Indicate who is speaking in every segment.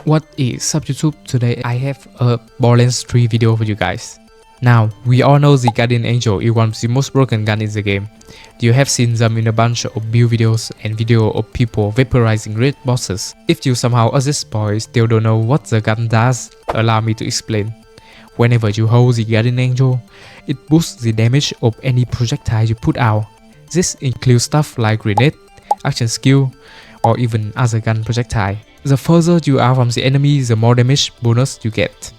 Speaker 1: What is up YouTube? Today I have a Borderlands 3 video for you guys. Now, we all know the Guardian Angel is one of the most broken guns in the game. You have seen them in a bunch of build videos and video of people vaporizing red bosses. If you somehow at this point still don't know what the gun does, allow me to explain. Whenever you hold the Guardian Angel, it boosts the damage of any projectile you put out. This includes stuff like grenade, action skill, or even other gun projectile. The further you are from the enemy, the more damage bonus you get,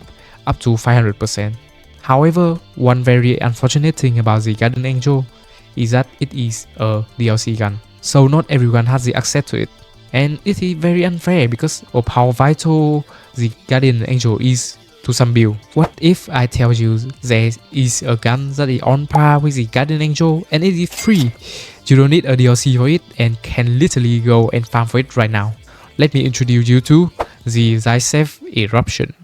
Speaker 1: up to 500%. However, one very unfortunate thing about the Guardian Angel is that it is a DLC gun, so not everyone has the access to it. And it is very unfair because of how vital the Guardian Angel is to some build. What if I tell you there is a gun that is on par with the Guardian Angel and it is free? You don't need a DLC for it and can literally go and farm for it right now. Let me introduce you to the Zheitsev Eruption.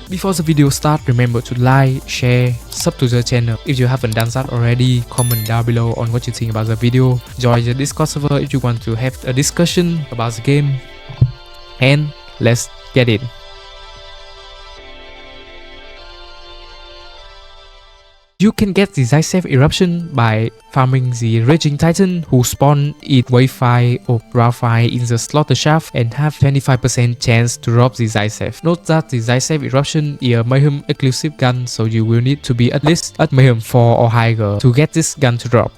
Speaker 1: Before the video starts, remember to like, share, sub to the channel if you haven't done that already, comment down below on what you think about the video, join the Discord server if you want to have a discussion about the game, and let's get it. You can get the Zheitsev Eruption by farming the Raging Titan who spawn in wave 5 or round 5 in the slaughter shaft and have 25% chance to drop the Zheitsev. Note that the Zheitsev Eruption is a Mayhem exclusive gun, so you will need to be at least at Mayhem 4 or higher to get this gun to drop.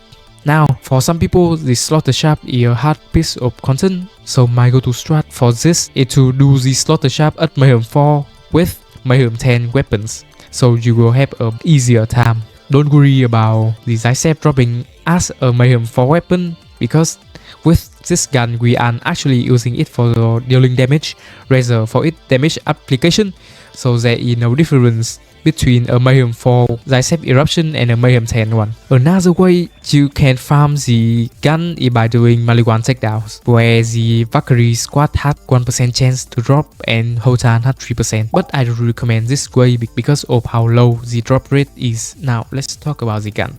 Speaker 1: Now, for some people, the slaughter shaft is a hard piece of content, so my go-to strat for this is to do the slaughter shaft at Mayhem 4 with Mayhem 10 weapons, so you will have an easier time. Don't worry about the Zheitsev dropping as a Mayhem 4 weapon because with this gun we are actually using it for dealing damage rather for its damage application, so there is no difference between a Mayhem 4 Zheitsev Eruption and a Mayhem 10 one. Another way you can farm the gun is by doing Maliwan takedowns, where the Valkyrie squad had 1% chance to drop and Hotan had 3%. But I don't recommend this way because of how low the drop rate is. Now let's talk about the gun.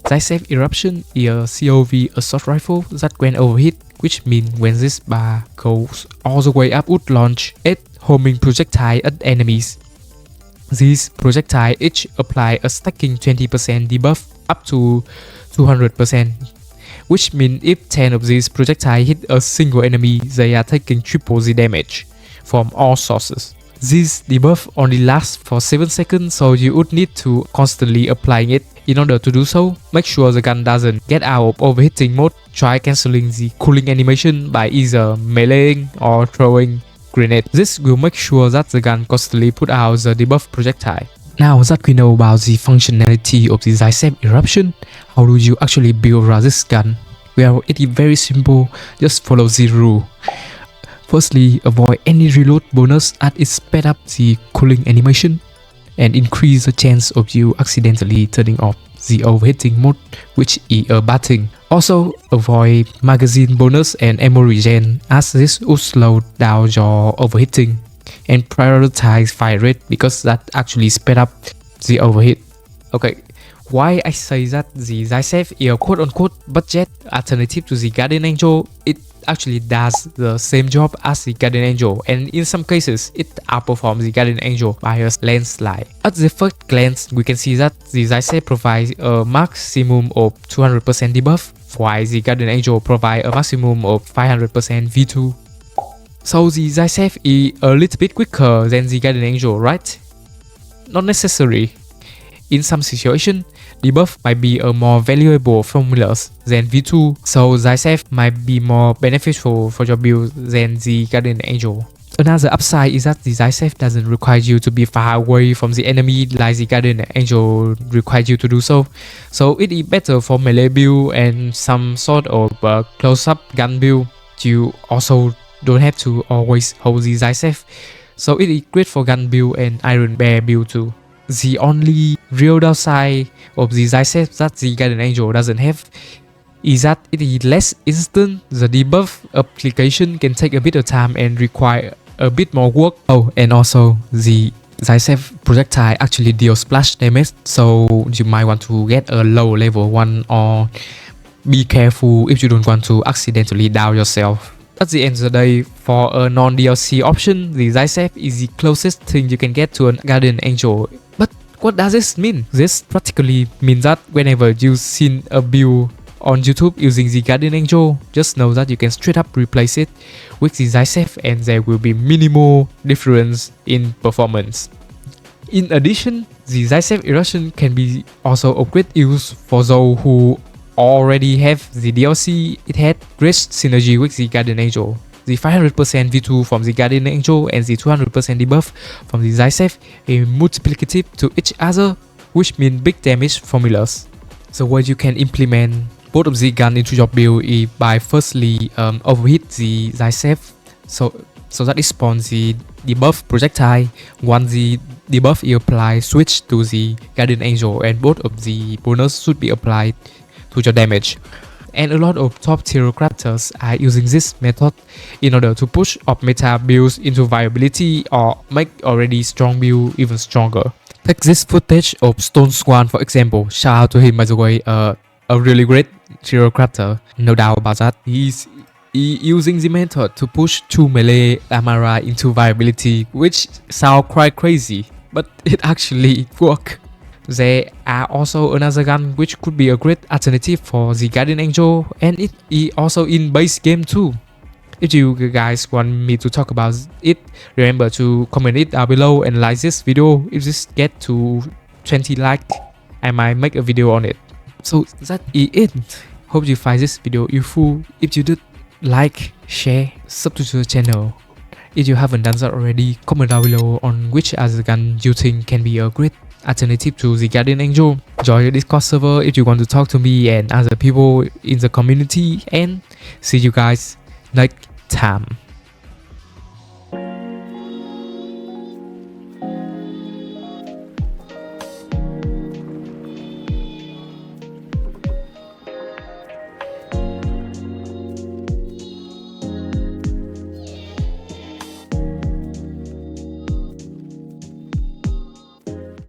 Speaker 1: Zheitsev Eruption is a COV assault rifle that when overhit, which means when this bar goes all the way up, would launch 8 homing projectile at enemies. These projectiles each apply a stacking 20% debuff up to 200%, which means if 10 of these projectiles hit a single enemy, they are taking triple the damage from all sources. This debuff only lasts for 7 seconds, so you would need to constantly applying it. In order to do so, make sure the gun doesn't get out of overheating mode. Try cancelling the cooling animation by either meleeing or throwing grenade. This will make sure that the gun constantly put out the debuff projectile. Now that we know about the functionality of the Zheitsev Eruption, how do you actually build around this gun? Well, it is very simple, just follow the rule. Firstly, avoid any reload bonus as it sped up the cooling animation and increase the chance of you accidentally turning off the overheating mode, which is a bad thing. Also, avoid magazine bonus and ammo regen as this would slow down your overheating, and prioritize fire rate because that actually sped up the overheat. Okay, why I say that the Zheitsev is a quote-unquote budget alternative to the Guardian Angel? It actually does the same job as the Guardian Angel, and in some cases it outperforms the Guardian Angel by a landslide. At the first glance, we can see that the Zheitsev provides a maximum of 200% debuff, while the Guardian Angel provides a maximum of 500% V2. So the Zheitsev is a little bit quicker than the Guardian Angel, right? Not necessary. In some situations, debuff might be a more valuable formula than V2, so Zheitsev might be more beneficial for your build than the Guardian Angel. Another upside is that the Zheitsev doesn't require you to be far away from the enemy like the Guardian Angel requires you to do so. So it is better for melee build and some sort of close-up gun build. You also don't have to always hold the Zheitsev, so it is great for gun build and Iron Bear build too. The only real downside of the Zheitsev that the Guardian Angel doesn't have is that it is less instant. The debuff application can take a bit of time and require a bit more work. Oh, and also the Zheitsev projectile actually deals splash damage, so you might want to get a low level one or be careful if you don't want to accidentally down yourself. At the end of the day, for a non-DLC option, the Zheitsev is the closest thing you can get to a Guardian Angel. But what does this mean? This practically means that whenever you've seen a build on YouTube using the Guardian Angel, just know that you can straight up replace it with the Zheitsev and there will be minimal difference in performance. In addition, the Zheitsev Eruption can be also of great use for those who already have the DLC. It had great synergy with the Guardian Angel. The 500% V2 from the Guardian Angel and the 200% debuff from the Zheitsev are multiplicative to each other, which mean big damage formulas. So what you can implement both of the gun into your build is by firstly overhit the Zheitsev so that it spawns the debuff projectile. Once the debuff is applied, switch to the Guardian Angel and both of the bonus should be applied to your damage. And a lot of top tier characters are using this method in order to push up meta builds into viability or make already strong build even stronger. Take this footage of Stone Swan for example. Shout out to him, by the way, a really great hero character, no doubt about that. He's using the method to push 2 melee Amara into viability, which sounds quite crazy, but it actually works. There are also another gun which could be a great alternative for the Guardian Angel, and it is also in base game too. If you guys want me to talk about it, remember to comment it down below and like this video. If this get to 20 likes, I might make a video on it. So that is it. Hope you find this video useful. If you did, like, share, subscribe to the channel. If you haven't done that already, comment down below on which other gun you think can be a great alternative to the Guardian Angel. Join the Discord server if you want to talk to me and other people in the community, and see you guys next time.